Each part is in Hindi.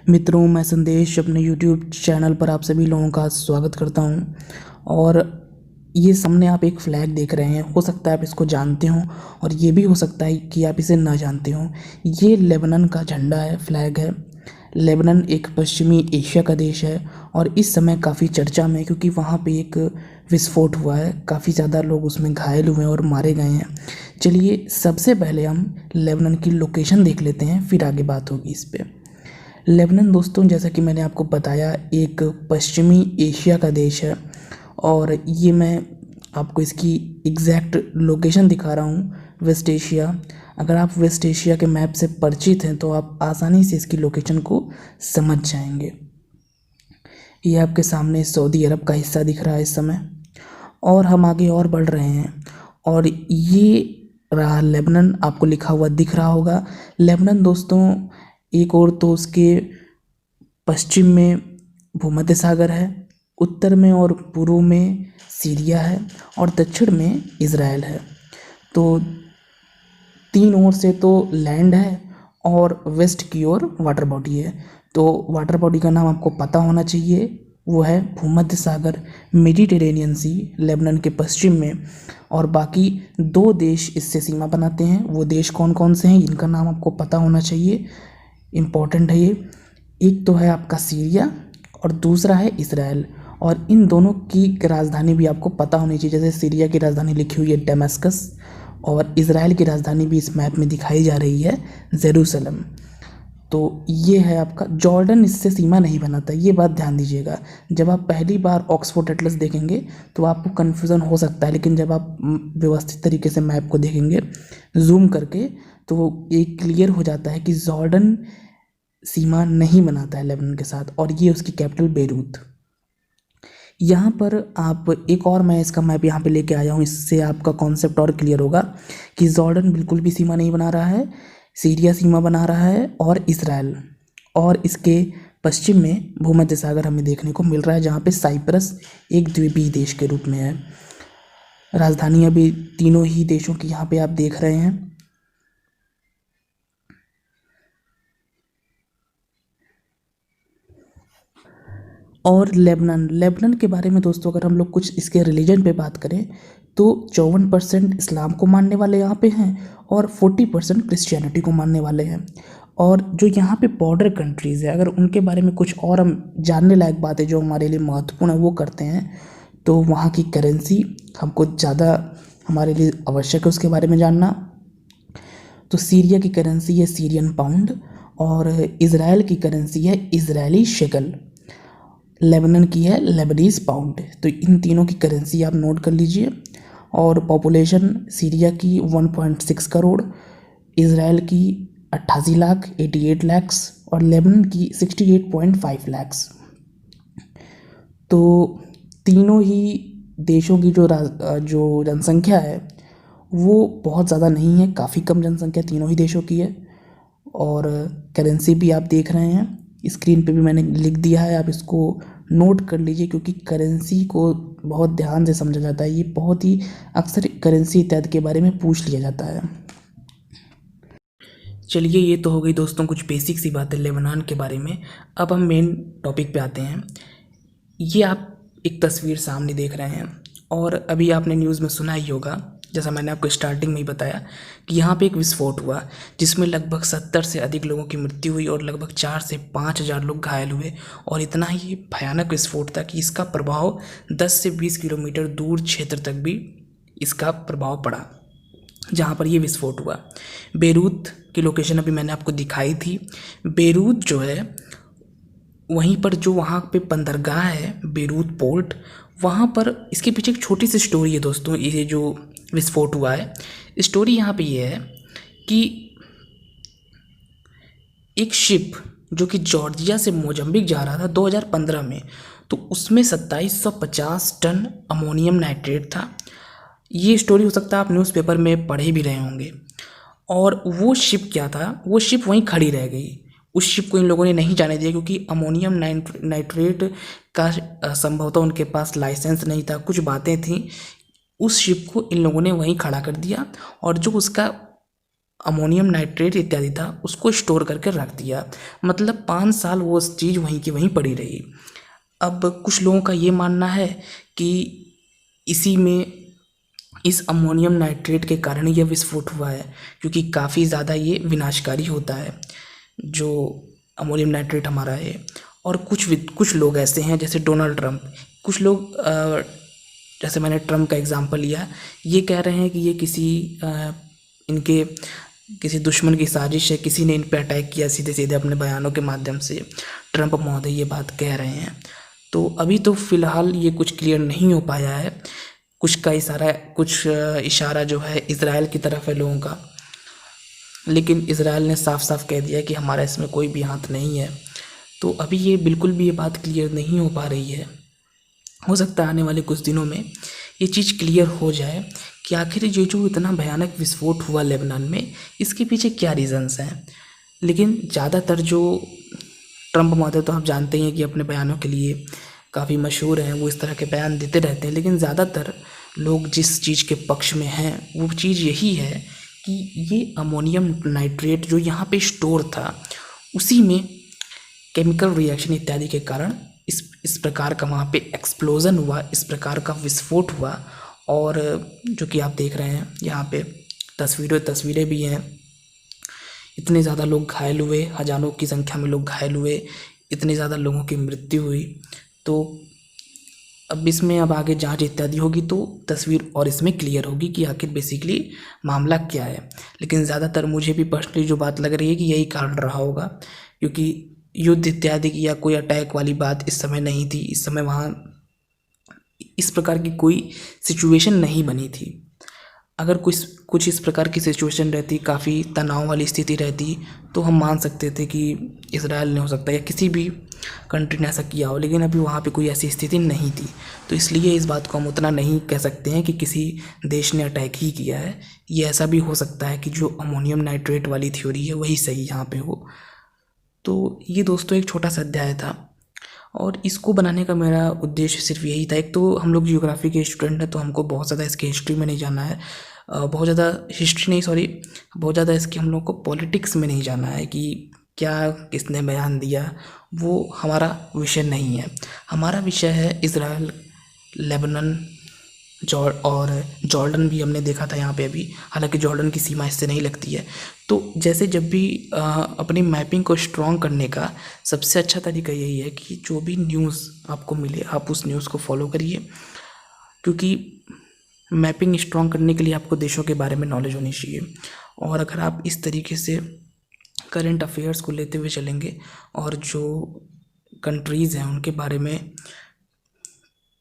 मित्रों, मैं संदेश अपने यूट्यूब चैनल पर आप सभी लोगों का स्वागत करता हूं। और ये सामने आप एक फ़्लैग देख रहे हैं। हो सकता है आप इसको जानते हों और ये भी हो सकता है कि आप इसे ना जानते हों। ये लेबनान का झंडा है, फ्लैग है। लेबनान एक पश्चिमी एशिया का देश है और इस समय काफ़ी चर्चा में है क्योंकि वहाँ पे एक विस्फोट हुआ है। काफ़ी ज़्यादा लोग उसमें घायल हुए हैं और मारे गए हैं। चलिए सबसे पहले हम लेबनान की लोकेशन देख लेते हैं, फिर आगे बात होगी इस पर। लेबनान दोस्तों, जैसा कि मैंने आपको बताया, एक पश्चिमी एशिया का देश है और ये मैं आपको इसकी एग्जैक्ट लोकेशन दिखा रहा हूँ, वेस्ट एशिया। अगर आप वेस्ट एशिया के मैप से परिचित हैं तो आप आसानी से इसकी लोकेशन को समझ जाएंगे। ये आपके सामने सऊदी अरब का हिस्सा दिख रहा है इस समय। और हम आगे और बढ़ रहे हैं और ये रहा लेबनान, आपको लिखा हुआ दिख रहा होगा। लेबनान दोस्तों, एक और तो उसके पश्चिम में भूमध्य सागर है, उत्तर में और पूर्व में सीरिया है और दक्षिण में इज़राइल है। तो तीन ओर से तो लैंड है और वेस्ट की ओर वाटर बॉडी है। तो वाटर बॉडी का नाम आपको पता होना चाहिए, वो है भूमध्य सागर, मेडिटेरेनियन सी, लेबनान के पश्चिम में। और बाकी दो देश इससे सीमा बनाते हैं। वो देश कौन कौन से हैं इनका नाम आपको पता होना चाहिए, इम्पॉर्टेंट है ये। एक तो है आपका सीरिया और दूसरा है इज़राइल। और इन दोनों की राजधानी भी आपको पता होनी चाहिए। जैसे सीरिया की राजधानी लिखी हुई है डेमास्कस और इज़राइल की राजधानी भी इस मैप में दिखाई जा रही है जेरूसलम। तो ये है आपका जॉर्डन, इससे सीमा नहीं बनाता, ये बात ध्यान दीजिएगा। जब आप पहली बार ऑक्सफोर्ड एटलस देखेंगे तो आपको कन्फ्यूज़न हो सकता है, लेकिन जब आप व्यवस्थित तरीके से मैप को देखेंगे जूम करके तो ये क्लियर हो जाता है कि जॉर्डन सीमा नहीं बनाता है लेबनान के साथ और ये उसकी कैपिटल बेरूत। यहाँ पर आप एक और, मैं इसका मैप यहाँ पे लेके आया हूँ, इससे आपका कॉन्सेप्ट और क्लियर होगा कि जॉर्डन बिल्कुल भी सीमा नहीं बना रहा है, सीरिया सीमा बना रहा है और इज़राइल। और इसके पश्चिम में भूमध्य सागर हमें देखने को मिल रहा है, जहाँ पे साइप्रस एक द्वीपीय देश के रूप में है। राजधानियाँ भी तीनों ही देशों की यहाँ पे आप देख रहे हैं। और लेबनान के बारे में दोस्तों, अगर हम लोग कुछ इसके रिलीजन पे बात करें तो 54% इस्लाम को मानने वाले यहाँ पे हैं और 40% क्रिश्चियनिटी को मानने वाले हैं। और जो यहाँ पे बॉर्डर कंट्रीज़ है, अगर उनके बारे में कुछ और हम जानने लायक बातें जो हमारे लिए महत्वपूर्ण है वो करते हैं, तो वहाँ की करेंसी हमको ज़्यादा हमारे लिए आवश्यक है उसके बारे में जानना। तो सीरिया की करेंसी है सीरियन पाउंड और इज़राइल की करेंसी है इज़राइली शेकल। लेबनान की है लेबनीज़ पाउंड। तो इन तीनों की करेंसी आप नोट कर लीजिए। और पॉपुलेशन सीरिया की 1.6 करोड़, इज़राइल की 88 लाख 88 लैक्स और लेबनान की 68.5 लैक्स। तो तीनों ही देशों की जो जनसंख्या है वो बहुत ज़्यादा नहीं है, काफ़ी कम जनसंख्या तीनों ही देशों की है। और करेंसी भी आप देख रहे हैं, स्क्रीन पे भी मैंने लिख दिया है, आप इसको नोट कर लीजिए क्योंकि करेंसी को बहुत ध्यान से समझा जाता है। ये बहुत ही अक्सर करेंसी इत्यादि के बारे में पूछ लिया जाता है। चलिए, ये तो हो गई दोस्तों कुछ बेसिक सी बातें लेबनान के बारे में। अब हम मेन टॉपिक पे आते हैं। ये आप एक तस्वीर सामने देख रहे हैं और अभी आपने न्यूज़ में सुना ही होगा, जैसा मैंने आपको स्टार्टिंग में ही बताया, कि यहाँ पे एक विस्फोट हुआ जिसमें लगभग 70 से अधिक लोगों की मृत्यु हुई और लगभग 4 से 5 हज़ार लोग घायल हुए। और इतना ही भयानक विस्फोट था कि इसका प्रभाव 10 से 20 किलोमीटर दूर क्षेत्र तक भी इसका प्रभाव पड़ा जहाँ पर ये विस्फोट हुआ। बेरूत की लोकेशन अभी मैंने आपको दिखाई थी। बेरूत जो है, वहीं पर जो वहाँ पे बंदरगाह है बेरूत पोर्ट, वहाँ पर इसके पीछे एक छोटी सी स्टोरी है दोस्तों। ये जो विस्फोट हुआ है, स्टोरी यहाँ पे ये है कि एक शिप जो कि जॉर्जिया से मोजम्बिक जा रहा था 2015 में, तो उसमें 2750 टन अमोनियम नाइट्रेट था। ये स्टोरी हो सकता है आप न्यूज़पेपर में पढ़े भी रहे होंगे। और वो शिप क्या था, वो शिप वहीं खड़ी रह गई। उस शिप को इन लोगों ने नहीं जाने दिया क्योंकि अमोनियम नाइट्रेट का संभवतः उनके पास लाइसेंस नहीं था, कुछ बातें थीं। उस शिप को इन लोगों ने वहीं खड़ा कर दिया और जो उसका अमोनियम नाइट्रेट इत्यादि था उसको स्टोर करके रख दिया। मतलब 5 साल वो चीज़ वहीं की वहीं पड़ी रही। अब कुछ लोगों का ये मानना है कि इसी में इस अमोनियम नाइट्रेट के कारण यह विस्फोट हुआ है, क्योंकि काफ़ी ज़्यादा ये विनाशकारी होता है जो अमोनियम नाइट्रेट हमारा है। और कुछ लोग ऐसे हैं जैसे डोनाल्ड ट्रंप, कुछ लोग जैसे मैंने ट्रंप का एग्जांपल लिया, ये कह रहे हैं कि ये इनके किसी दुश्मन की साजिश है, किसी ने इन पे अटैक किया, सीधे सीधे अपने बयानों के माध्यम से ट्रंप महोदय ये बात कह रहे हैं। तो अभी तो फ़िलहाल ये कुछ क्लियर नहीं हो पाया है। कुछ इशारा जो है इजराइल की तरफ है लोगों का, लेकिन इजराइल ने साफ साफ कह दिया कि हमारा इसमें कोई भी हाथ नहीं है। तो अभी ये बिल्कुल भी ये बात क्लियर नहीं हो पा रही है। हो सकता है आने वाले कुछ दिनों में ये चीज़ क्लियर हो जाए कि आखिर ये जो इतना भयानक विस्फोट हुआ लेबनान में, इसके पीछे क्या रीज़न्स हैं। लेकिन ज़्यादातर जो ट्रंप महोदय, तो आप जानते ही हैं कि अपने बयानों के लिए काफ़ी मशहूर हैं, वो इस तरह के बयान देते रहते हैं। लेकिन ज़्यादातर लोग जिस चीज़ के पक्ष में हैं वो चीज़ यही है कि ये अमोनियम नाइट्रेट जो यहाँ पे स्टोर था, उसी में केमिकल रिएक्शन इत्यादि के कारण इस प्रकार का वहाँ पे एक्सप्लोज़न हुआ, इस प्रकार का विस्फोट हुआ। और जो कि आप देख रहे हैं यहाँ पे तस्वीरें भी हैं। इतने ज़्यादा लोग घायल हुए, हज़ारों की संख्या में लोग घायल हुए, इतने ज़्यादा लोगों की मृत्यु हुई। तो अब आगे जांच इत्यादि होगी तो तस्वीर और इसमें क्लियर होगी कि आखिर बेसिकली मामला क्या है। लेकिन ज़्यादातर मुझे भी पर्सनली जो बात लग रही है कि यही कारण रहा होगा, क्योंकि युद्ध इत्यादि की या कोई अटैक वाली बात इस समय नहीं थी। इस समय वहाँ इस प्रकार की कोई सिचुएशन नहीं बनी थी। अगर कुछ इस प्रकार की सिचुएशन रहती, काफ़ी तनाव वाली स्थिति रहती, तो हम मान सकते थे कि इजराइल ने हो सकता है या किसी भी कंट्री ने ऐसा किया हो। लेकिन अभी वहाँ पे कोई ऐसी स्थिति नहीं थी, तो इसलिए इस बात को हम उतना नहीं कह सकते हैं कि किसी देश ने अटैक ही किया है। ये ऐसा भी हो सकता है कि जो अमोनियम नाइट्रेट वाली थ्योरी है वही सही यहाँ पे हो। तो ये दोस्तों एक छोटा सा अध्याय था, और इसको बनाने का मेरा उद्देश्य सिर्फ यही था। एक तो हम लोग जियोग्राफी के स्टूडेंट हैं, तो हमको बहुत ज़्यादा इसके हिस्ट्री में नहीं जाना है, बहुत ज़्यादा इसके हम लोग को पॉलिटिक्स में नहीं जाना है कि क्या किसने बयान दिया, वो हमारा विषय नहीं है। हमारा विषय है इजराइल, लेबनान, और जॉर्डन भी हमने देखा था यहाँ पे अभी, हालांकि जॉर्डन की सीमा इससे नहीं लगती है। तो जैसे जब भी अपनी मैपिंग को स्ट्रॉन्ग करने का सबसे अच्छा तरीका यही है कि जो भी न्यूज़ आपको मिले आप उस न्यूज़ को फॉलो करिए, क्योंकि मैपिंग स्ट्रॉन्ग करने के लिए आपको देशों के बारे में नॉलेज होनी चाहिए। और अगर आप इस तरीके से करंट अफेयर्स को लेते हुए चलेंगे और जो कंट्रीज़ हैं उनके बारे में,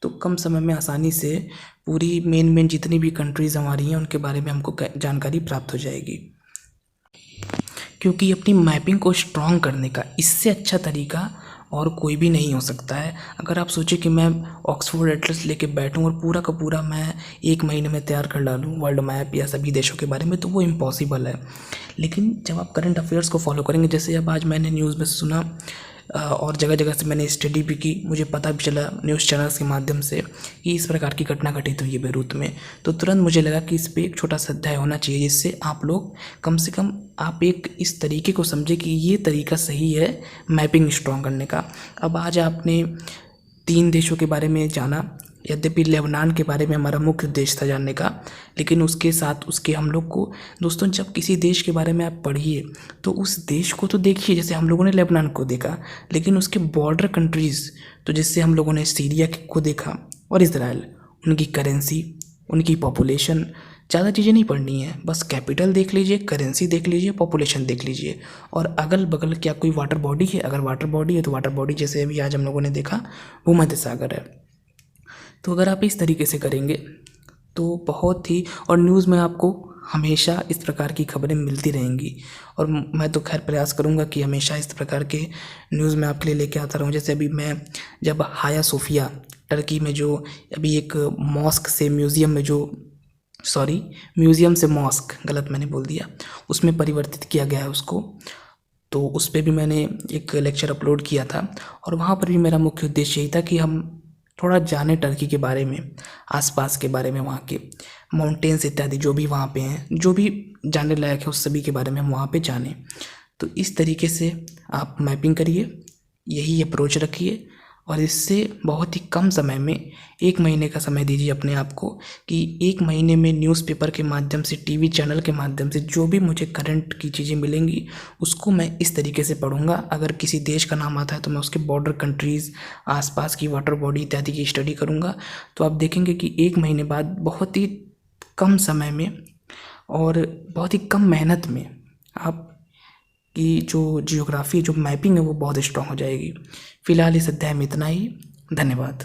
तो कम समय में आसानी से पूरी मेन जितनी भी कंट्रीज़ हमारी हैं उनके बारे में हमको जानकारी प्राप्त हो जाएगी। क्योंकि अपनी मैपिंग को स्ट्रॉन्ग करने का इससे अच्छा तरीका और कोई भी नहीं हो सकता है। अगर आप सोचें कि मैं ऑक्सफोर्ड एटलस लेके बैठूं और पूरा का पूरा मैं 1 महीने में तैयार कर डालूं वर्ल्ड मैप या सभी देशों के बारे में, तो वो इम्पॉसिबल है। लेकिन जब आप करंट अफेयर्स को फॉलो करेंगे, जैसे अब आज मैंने न्यूज़ में सुना और जगह जगह से मैंने स्टडी भी की, मुझे पता भी चला न्यूज़ चैनल्स के माध्यम से कि इस प्रकार की घटना घटित हुई है बेरूत में, तो तुरंत मुझे लगा कि इस पर एक छोटा सा अध्याय होना चाहिए, जिससे आप लोग कम से कम आप एक इस तरीके को समझे कि ये तरीका सही है मैपिंग स्ट्रॉन्ग करने का। अब आज आपने 3 देशों के बारे में जाना, यद्यपि लेबनान के बारे में हमारा मुख्य उद्देश्य था जानने का, लेकिन उसके साथ उसके हम लोग को दोस्तों, जब किसी देश के बारे में आप पढ़िए तो उस देश को तो देखिए, जैसे हम लोगों ने लेबनान को देखा, लेकिन उसके बॉर्डर कंट्रीज़, तो जैसे हम लोगों ने सीरिया को देखा और इजराइल, उनकी करेंसी, उनकी पॉपुलेशन, ज़्यादा चीज़ें नहीं पढ़नी है, बस कैपिटल देख लीजिए, करेंसी देख लीजिए, पॉपुलेशन देख लीजिए, और अगल बगल क्या कोई वाटर बॉडी है। अगर वाटर बॉडी है तो वाटर बॉडी जैसे अभी आज हम लोगों ने देखा भूमध्य सागर है। तो अगर आप इस तरीके से करेंगे तो बहुत ही, और न्यूज़ में आपको हमेशा इस प्रकार की खबरें मिलती रहेंगी, और मैं तो खैर प्रयास करूंगा कि हमेशा इस प्रकार के न्यूज़ में आपके लिए लेके आता रहूं। जैसे अभी मैं जब हाया सोफिया टर्की में जो अभी एक मॉस्क से म्यूज़ियम से मॉस्क, गलत मैंने बोल दिया, उसमें परिवर्तित किया गया है उसको, तो उस पर भी मैंने एक लेक्चर अपलोड किया था। और वहाँ पर भी मेरा मुख्य उद्देश्य यही था कि हम थोड़ा जाने टर्की के बारे में, आसपास के बारे में, वहाँ के। माउंटेन्स इत्यादि जो भी वहाँ पे हैं, जो भी जानने लायक है उस सभी के बारे में हम वहाँ पे जानें। तो इस तरीके से आप मैपिंग करिए, यही अप्रोच रखिए और इससे बहुत ही कम समय में 1 महीने का समय दीजिए अपने आप को कि 1 महीने में न्यूज़पेपर के माध्यम से, टीवी चैनल के माध्यम से जो भी मुझे करंट की चीज़ें मिलेंगी उसको मैं इस तरीके से पढ़ूंगा। अगर किसी देश का नाम आता है तो मैं उसके बॉर्डर कंट्रीज़, आसपास की वाटर बॉडी इत्यादि की स्टडी करूंगा। तो आप देखेंगे कि 1 महीने बाद बहुत ही कम समय में और बहुत ही कम मेहनत में आप की जो जियोग्राफी, जो मैपिंग है वो बहुत स्ट्रांग हो जाएगी। फिलहाल इस अध्याय में इतना ही। धन्यवाद।